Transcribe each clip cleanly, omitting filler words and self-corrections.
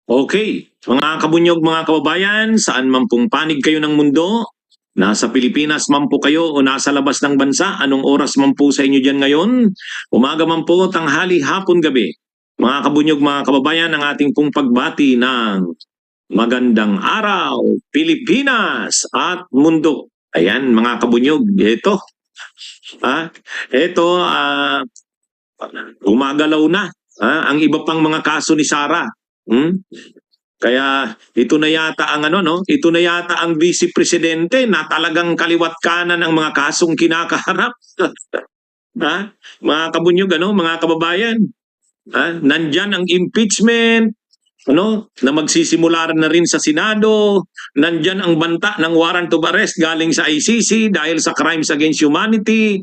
Okay, mga kabunyog, mga kababayan, saan man pong panig kayo ng mundo, nasa Pilipinas man po kayo o nasa labas ng bansa, anong oras man po sa inyo dyan ngayon, umaga man po, tanghali, hapon, gabi. Mga kabunyog, mga kababayan, ang ating pong pagbati ng magandang araw, Pilipinas at mundo. Ayan, mga kabunyog, ito, gumagalaw na ang iba pang mga kaso ni Sara. Hmm? Kaya ito na yata ang ano no, ito na yata ang vice presidente na talagang kaliwat kanan ang mga kasong kinakaharap. ha? Mga kabunyog mga kababayan, nandyan ang impeachment, na magsisimula na rin sa Senado, nandyan ang banta ng warrant of arrest galing sa ICC dahil sa crimes against humanity.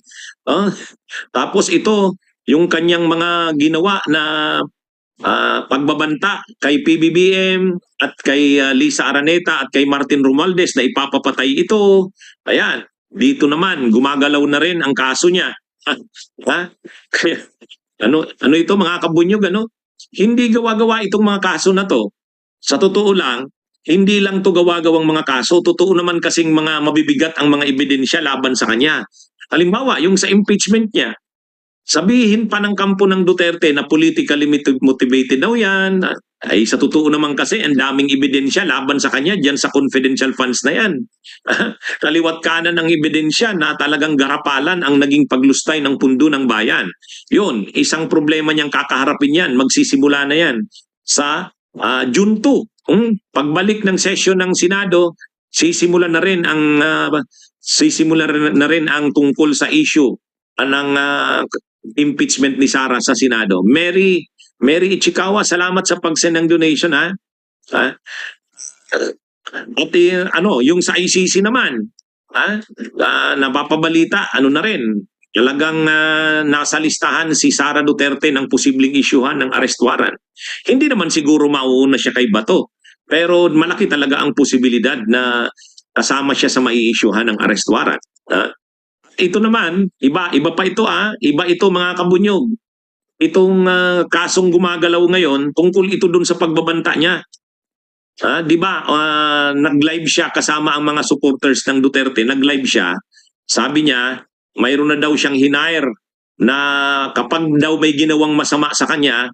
Tapos ito, yung kanyang mga ginawa na pagbabanta kay PBBM at kay Lisa Araneta at kay Martin Romualdez na ipapapatay ito. Ayan, dito naman gumagalaw na rin ang kaso niya. ha? Kaya, ano ito mga kabunyog, Hindi gawa-gawa itong mga kaso na to. Sa totoo lang, hindi lang to gawa-gawang mga kaso, totoo naman kasing mga mabibigat ang mga ebidensya laban sa kanya. Halimbawa, yung sa impeachment niya, sabihin pa ng kampo ng Duterte na politically motivated daw yan. Ay sa totoo naman kasi ang daming ebidensya laban sa kanya diyan sa confidential funds na yan. Kaliwat kanan ang ebidensya na talagang garapalan ang naging paglustay ng pundo ng bayan. Yun, isang problema niyang kakaharapin yan. Magsisimula na yan sa June 2. Pagbalik ng session ng Senado, sisimulan na rin ang tungkol sa issue ng impeachment ni Sara sa Senado. Mary Ichikawa, salamat sa pag-send ng donation ha. At yung sa ICC naman, napapabalita, na rin, talagang nasa listahan si Sara Duterte ng posibleng isyuhan ng arrest warrant. Hindi naman siguro mauuna siya kay Bato, pero malaki talaga ang posibilidad na kasama siya sa mai-isyuhan ng arrest warrant. Ito naman, iba pa ito iba ito mga kabunyog. Itong kasong gumagalaw ngayon, tungkol ito dun sa pagbabanta niya. Di ba, nag-live siya kasama ang mga supporters ng Duterte, nag-live siya. Sabi niya, mayroon na daw siyang hinire na kapag daw may ginawang masama sa kanya,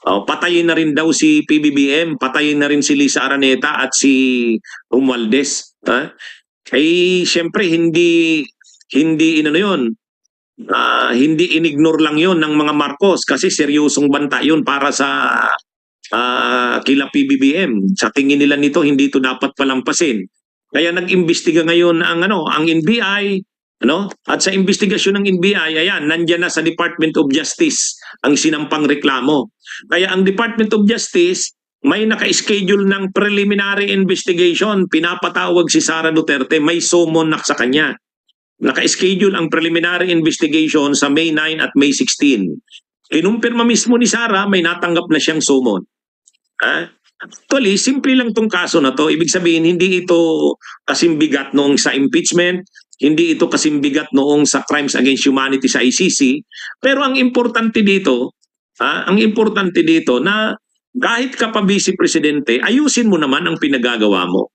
patayin na rin daw si PBBM, patayin na rin si Lisa Araneta at si Romualdez. Siyempre hindi hindi inignore lang yon ng mga Marcos kasi seryosong banta yon para sa kila PBBM. Sa tingin nila nito hindi ito dapat palampasin. Kaya nag-imbestiga ngayon ang NBI, At sa investigasyon ng NBI, ayan, nandiyan na sa Department of Justice ang sinampang reklamo. Kaya ang Department of Justice may naka-schedule ng preliminary investigation, pinapatawag si Sara Duterte, may summon na sa kanya. Naka-schedule ang preliminary investigation sa May 9 at May 16. Kinumpirma mismo ni Sara, may natanggap na siyang summon. Actually, simple lang tong kaso na to. Ibig sabihin, hindi ito kasing bigat noong sa impeachment, hindi ito kasing bigat noong sa crimes against humanity sa ICC. Pero ang importante dito na kahit ka pa vice presidente, ayusin mo naman ang pinagagawa mo.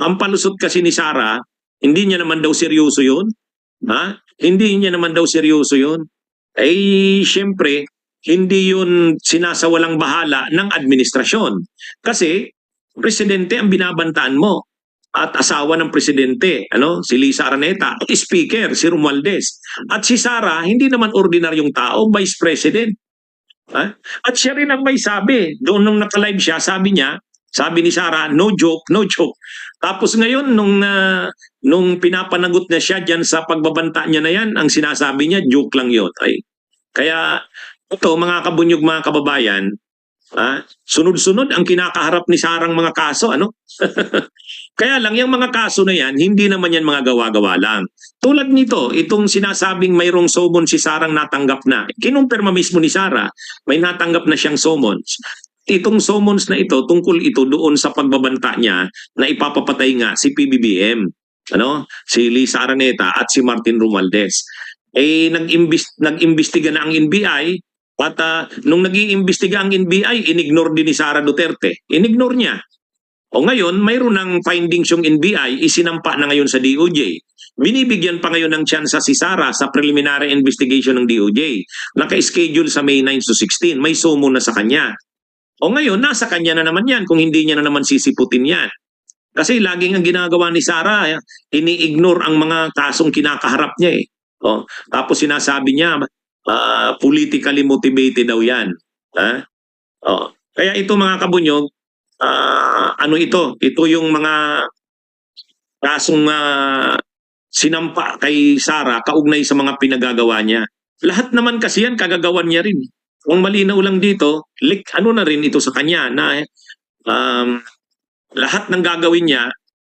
Ang palusot kasi ni Sara, hindi niya naman daw seryoso yun. Hindi niya naman daw seryoso yun. Siyempre, hindi yun sinasawalang bahala ng administrasyon. Kasi, presidente ang binabantaan mo at asawa ng presidente, si Lisa Araneta, at speaker, si Romualdez. At si Sara, hindi naman ordinaryong tao, vice president. At siya rin ang may sabi. Doon nung naka-live siya, sabi ni Sara, no joke, no joke. Tapos ngayon, nung pinapanagot na siya dyan sa pagbabanta niya na yan, ang sinasabi niya, joke lang yun. Kaya, ito, mga kabunyog, mga kababayan, sunod-sunod ang kinakaharap ni Sarang mga kaso, Kaya lang, yung mga kaso na yan, hindi naman yan mga gawa-gawa lang. Tulad nito, itong sinasabing mayroong summons si Sarang natanggap na. Kinumpirma mismo ni Sara, may natanggap na siyang summons. Itong summons na ito, tungkol ito doon sa pagbabanta niya na ipapapatay nga si PBBM, si Lisa Araneta at si Martin Romualdez. Nag-imbestiga na ang NBI, At nung nag-iimbestiga ang NBI, inignore din ni Sara Duterte. Inignore niya. O ngayon, mayroon ng findings yung NBI, isinampa na ngayon sa DOJ. Binibigyan pa ngayon ng tsansa si Sara sa preliminary investigation ng DOJ. Naka-schedule sa May 9 to 16. May sumo na sa kanya. O ngayon, nasa kanya na naman yan kung hindi niya na naman sisiputin yan. Kasi laging ang ginagawa ni Sara, ini-ignore ang mga kasong kinakaharap niya eh. O, tapos sinasabi niya, politically motivated daw yan. Ha? O, kaya ito mga kabunyog, ano ito? Ito yung mga kasong sinampa kay Sara kaugnay sa mga pinagagawa niya. Lahat naman kasi yan kagagawan niya rin. Ang malinaw lang dito, ano na rin ito sa kanya na lahat ng gagawin niya,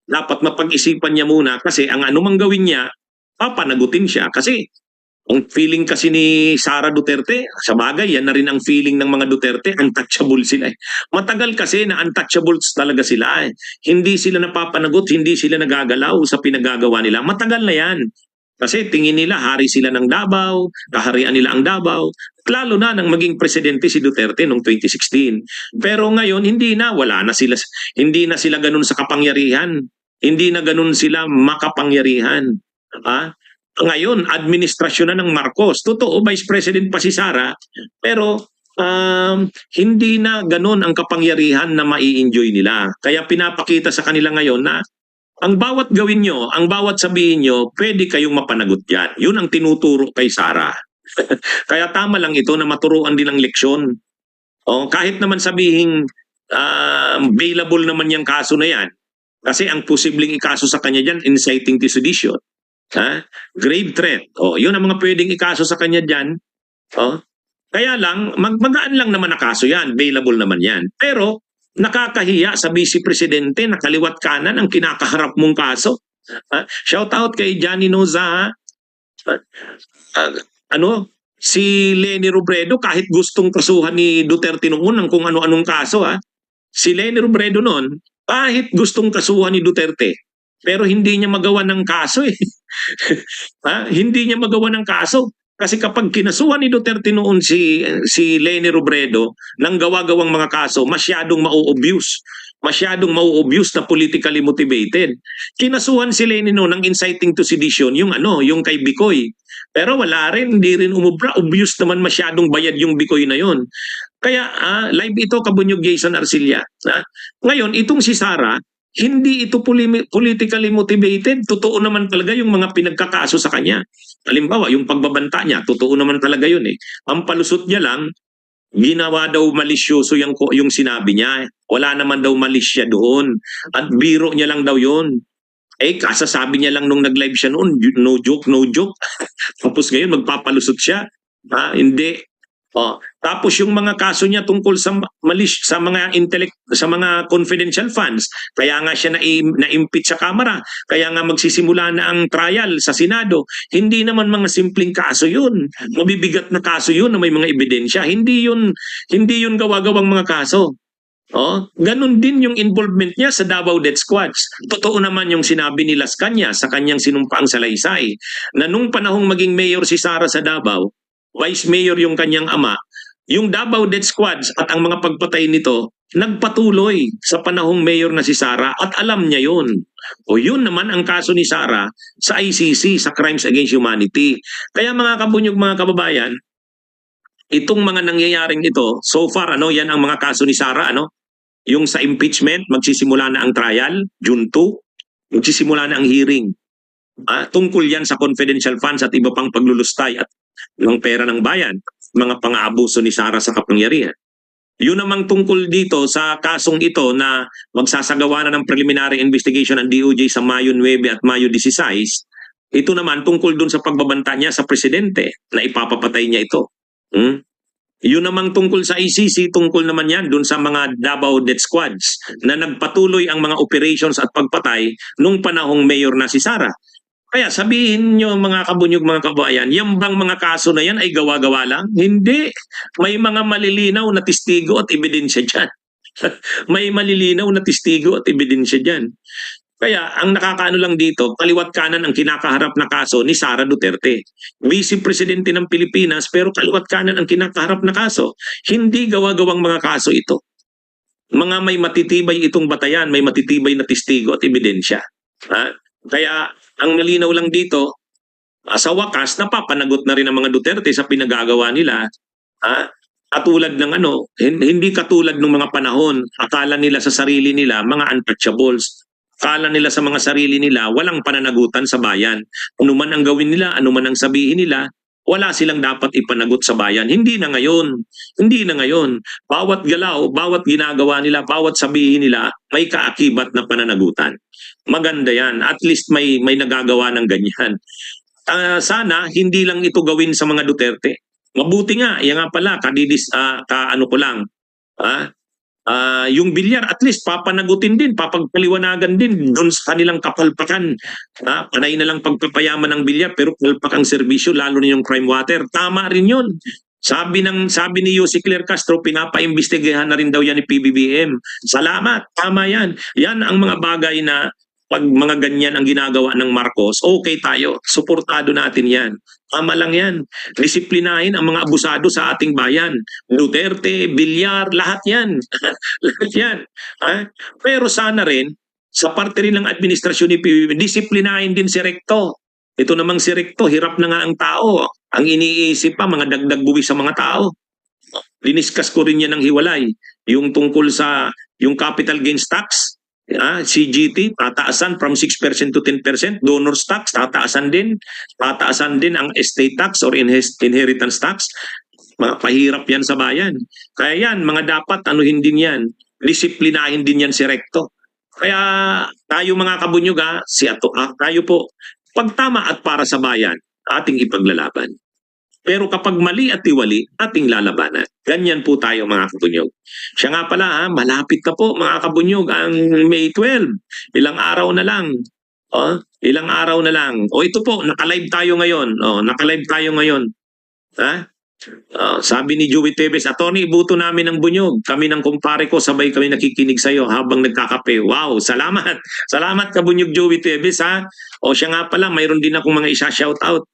dapat mapag-isipan niya muna kasi ang anumang gawin niya, papanagutin siya. Kasi ang feeling kasi ni Sara Duterte, sa bagay, yan na rin ang feeling ng mga Duterte, untouchable sila. Matagal kasi na untouchables talaga sila. Hindi sila napapanagot, hindi sila nagagalaw sa pinagagawa nila. Matagal na yan. Kasi tingin nila, hari sila ng Davao, kaharian nila ang Davao. At lalo na nang maging presidente si Duterte noong 2016. Pero ngayon, hindi na, wala na sila, hindi na sila ganun sa kapangyarihan. Hindi na ganun sila makapangyarihan. Ngayon, administrasyon na ng Marcos. Totoo, Vice President pa si Sara, pero hindi na ganun ang kapangyarihan na mai-enjoy nila. Kaya pinapakita sa kanila ngayon na ang bawat gawin nyo, ang bawat sabihin nyo, pwede kayong mapanagot yan. Yun ang tinuturo kay Sara. Kaya tama lang ito na maturuan din ng leksyon. Kahit naman sabihin, bailable naman yung kaso na yan. Kasi ang posibleng ikaso sa kanya dyan, inciting to sedition. Grave threat. Yun ang mga pwedeng ikaso sa kanya dyan. Kaya lang, magaan lang naman na kaso yan. Bailable naman yan. Pero, nakakahiya sa Vice Presidente na kaliwat kanan ang kinakaharap mong kaso. Shout out kay Johnny Noza. Si Leni Robredo kahit gustong kasuhan ni Duterte noon ng kung ano-anong kaso. Si Leni Robredo noon kahit gustong kasuhan ni Duterte pero hindi niya magawa ng kaso eh. Hindi niya magawa ng kaso. Kasi kapag kinasuhan ni Duterte noon si Leni Robredo ng gawa-gawang mga kaso, masyadong mau-obuse. Masyadong mau-obuse na politically motivated. Kinasuhan si Leni noon ng inciting to sedition, yung kay Bicoy. Pero wala rin, hindi rin umubra. Obvious naman masyadong bayad yung Bicoy na yon. Kaya live ito, Kabunyog Jason Arcilla. Ngayon, itong si Sara, hindi ito politically motivated. Totoo naman talaga yung mga pinagkakaso sa kanya. Halimbawa, yung pagbabanta niya, totoo naman talaga yun eh. Ang palusot niya lang, ginawa daw malisyoso yung sinabi niya. Wala naman daw malisya doon. At biro niya lang daw yun. Kasasabi niya lang nung nag-live siya noon, no joke, no joke. Tapos ngayon, magpapalusot siya. Hindi. Tapos yung mga kaso niya tungkol sa mga confidential funds, kaya nga siya na-impeach sa Kamara, kaya nga magsisimula na ang trial sa Senado. Hindi naman mga simpleng kaso yun. Mabibigat na kaso yun na may mga ebidensya. Hindi yun gawa-gawang mga kaso. Ganun din yung involvement niya sa Davao Death Squads. Totoo naman yung sinabi ni Las Cañas sa kanyang sinumpaang salaysay na nung panahong maging mayor si Sara sa Davao, vice mayor yung kanyang ama, yung Davao Death Squads at ang mga pagpatay nito, nagpatuloy sa panahong mayor na si Sara at alam niya yun. Yun naman ang kaso ni Sara sa ICC, sa Crimes Against Humanity. Kaya mga kabunyog, mga kababayan, itong mga nangyayaring ito, so far, yan ang mga kaso ni Sara, yung sa impeachment, magsisimula na ang trial, June 2, magsisimula na ang hearing. Tungkol yan sa confidential funds at iba pang paglulustay at ng pera ng bayan, mga pang-aabuso ni Sara sa kapangyarihan. Yun namang tungkol dito sa kasong ito na magsasagawa na ng preliminary investigation ng DOJ sa Mayo 9 at Mayo 16, ito naman tungkol dun sa pagbabanta niya sa presidente na ipapapatay niya ito. Yun namang tungkol sa ICC, tungkol naman yan dun sa mga Davao Death Squads na nagpatuloy ang mga operations at pagpatay nung panahong mayor na si Sara. Kaya sabihin nyo mga kabunyog, mga kabayan, yung bang mga kaso na yan ay gawa-gawa lang? Hindi. May mga malilinaw na testigo at ebidensya dyan. May malilinaw na testigo at ebidensya dyan. Kaya ang nakakaano lang dito, kaliwat kanan ang kinakaharap na kaso ni Sara Duterte. Vice Presidente ng Pilipinas pero kaliwat kanan ang kinakaharap na kaso. Hindi gawa-gawang mga kaso ito. Mga may matitibay itong batayan, may matitibay na testigo at ebidensya. Ha? Kaya ang malinaw lang dito, sa wakas, napapanagot na rin ang mga Duterte sa pinagagawa nila. Ha? Katulad ng hindi katulad ng mga panahon, akala nila sa sarili nila, mga untouchables. Akala nila sa mga sarili nila, walang pananagutan sa bayan. Ano man ang gawin nila, ano man ang sabihin nila, wala silang dapat ipanagot sa bayan. Hindi na ngayon. Hindi na ngayon. Bawat galaw, bawat ginagawa nila, bawat sabihin nila, may kaakibat na pananagutan. Maganda yan. At least may nagagawa ng ganyan. Sana hindi lang ito gawin sa mga Duterte. Mabuti nga, yan nga pala, ano ko lang, yung bilyar, at least papanagutin din, papagpaliwanagan din doon sa kanilang kapalpakan. Panay na lang pagpapayaman ng bilyar, pero palpak ang serbisyo, lalo na yung crime water. Tama rin yun. Sabi ni Yossi Claire Castro, pinapaimbestigahan na rin daw yan ni PBBM. Salamat, tama yan. Yan ang mga bagay na pag mga ganyan ang ginagawa ng Marcos, okay tayo, suportado natin yan. Tama lang yan. Disiplinahin ang mga abusado sa ating bayan. Duterte, Villar, lahat yan. Lahat yan. Pero sana rin, sa parte rin ng administrasyon ni PBBM, disiplinahin din si Recto. Ito namang si Recto, hirap na nga ang tao. Ang iniisip pa, mga dagdag buwis sa mga tao. Diniskas ko rin yan ng hiwalay. Yung tungkol sa yung capital gains tax, CGT, tataasan from 6% to 10%. Donors tax, tataasan din. Tataasan din ang estate tax or inheritance tax. Mga pahirap yan sa bayan. Kaya yan, mga dapat anuhin din yan. Disiplinahin din yan si Recto. Kaya tayo mga kabunyog, tayo po, pagtama at para sa bayan, ating ipaglalaban. Pero kapag mali at tiwali, ating lalabanan. Ganyan po tayo mga kabunyog. Siya nga pala, malapit na po mga kabunyog ang May 12. Ilang araw na lang. Ilang araw na lang. Ito po, naka-live tayo ngayon. Naka-live tayo ngayon. Sabi ni Joey Tevez, Attorney, ibuto namin ng bunyog. Kami ng kumpare ko, sabay kami nakikinig sa'yo habang nagkakape. Wow, salamat. Salamat kabunyog Joey Tevez, ha. Siya nga pala, mayroon din akong mga isa-shoutout.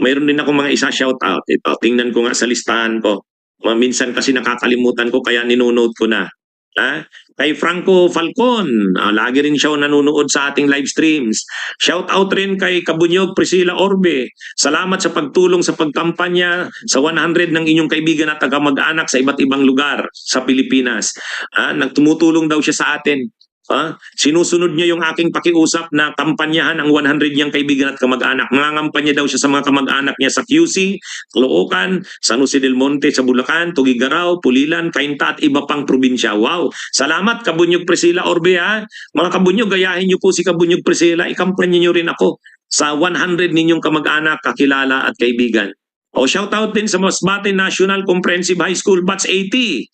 Mayroon din akong mga isa-shoutout. Ito, tingnan ko nga sa listahan ko. Minsan kasi nakakalimutan ko kaya ninonote ko na. Kay Franco Falcon, lagi rin siya nanonood sa ating live streams. Shoutout rin kay Kabunyog Priscilla Orbe. Salamat sa pagtulong sa pagkampanya sa 100 ng inyong kaibigan at taga-mag-anak sa iba't ibang lugar sa Pilipinas. Nagtumutulong daw siya sa atin. Sinusunod niya yung aking pakiusap na kampanyahan ang 100 niyang kaibigan at kamag-anak. Nangangampanya daw siya sa mga kamag-anak niya sa QC, Caloocan, San Jose del Monte sa Bulacan, Tugigaraw, Pulilan, Cainta at iba pang probinsya. Wow! Salamat Kabunyog Priscilla Orbe, ha. Mga Kabunyog, gayahin niyo po si Kabunyog Priscilla. Ikampanya niyo rin ako sa 100 ninyong kamag-anak, kakilala at kaibigan. Shoutout din sa Masbate National Comprehensive High School Batch 80.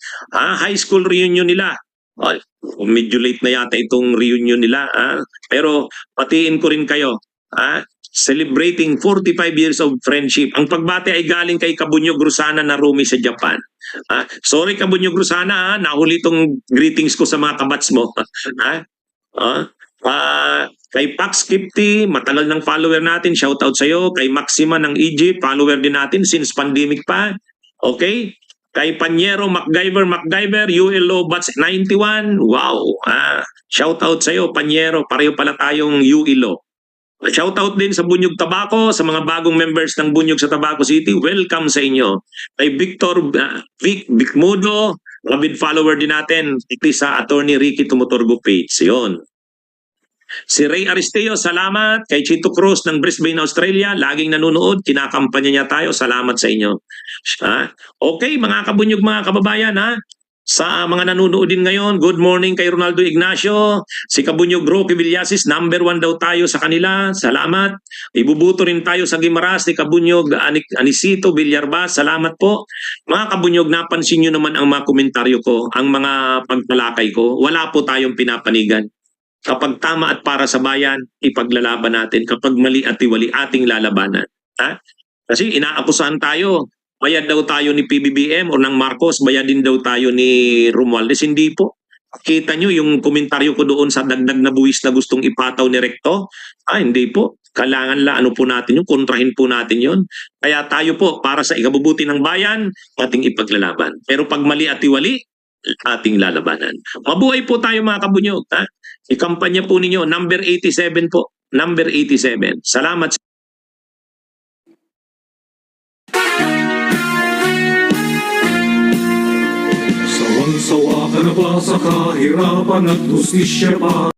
High school reunion nila. Medyo late na yata itong reunion nila. Pero patiin ko rin kayo. Celebrating 45 years of friendship. Ang pagbate ay galing kay Kabunyog Rosana na Rumi sa Japan. Sorry Kabunyog Rosana, nahuli itong greetings ko sa mga kabats mo. Kay Pax Kipti, matagal ng follower natin, shoutout sa'yo. Kay Maxima ng Egypt, follower din natin since pandemic pa. Okay? Kay Panyero, MacGyver, ULO Batch 91. Wow! Shoutout sa'yo, Panyero. Pareho pala tayong ULO. Shoutout din sa Bunyog Tabaco, sa mga bagong members ng Bunyog sa Tabaco City. Welcome sa inyo. Kay Victor, Vic Mudo, rabid follower din natin. Ito sa Attorney Ricky Tumutorgo page. Yun. Si Ray Aristeo, salamat. Kay Chito Cruz ng Brisbane, Australia, laging nanonood, kinakampanya niya tayo. Salamat sa inyo. Okay, mga kabunyog, mga kababayan, sa mga nanonood din ngayon, good morning kay Ronaldo Ignacio. Si Kabunyog Roque Villasis, number 1 daw tayo sa kanila. Salamat. Ibubuto rin tayo sa Gimaras ni Kabunyog Anisito Villarbas. Salamat po. Mga kabunyog, napansin nyo naman ang mga komentaryo ko, ang mga pagtalakay ko. Wala po tayong pinapanigan. Kapag tama at para sa bayan, ipaglalaban natin. Kapag mali at tiwali, ating lalabanan. Kasi inaakusahan tayo. Bayad daw tayo ni PBBM o ng Marcos, bayad din daw tayo ni Romualdez. Hindi po. Kita nyo yung komentaryo ko doon sa dagdag na buwis na gustong ipataw ni Recto? Hindi po. Kailangan ano po natin yun, kontrahin po natin yun. Kaya tayo po, para sa ikabubuti ng bayan, ating ipaglalaban. Pero pag mali at iwali, ating lalabanan. Mabuhay po tayo mga kabunyog. Ikampanya po ninyo, number 87 po. Number 87. Salamat. Sawang-sawa ka na ba sa kahirapan at hustisya pa?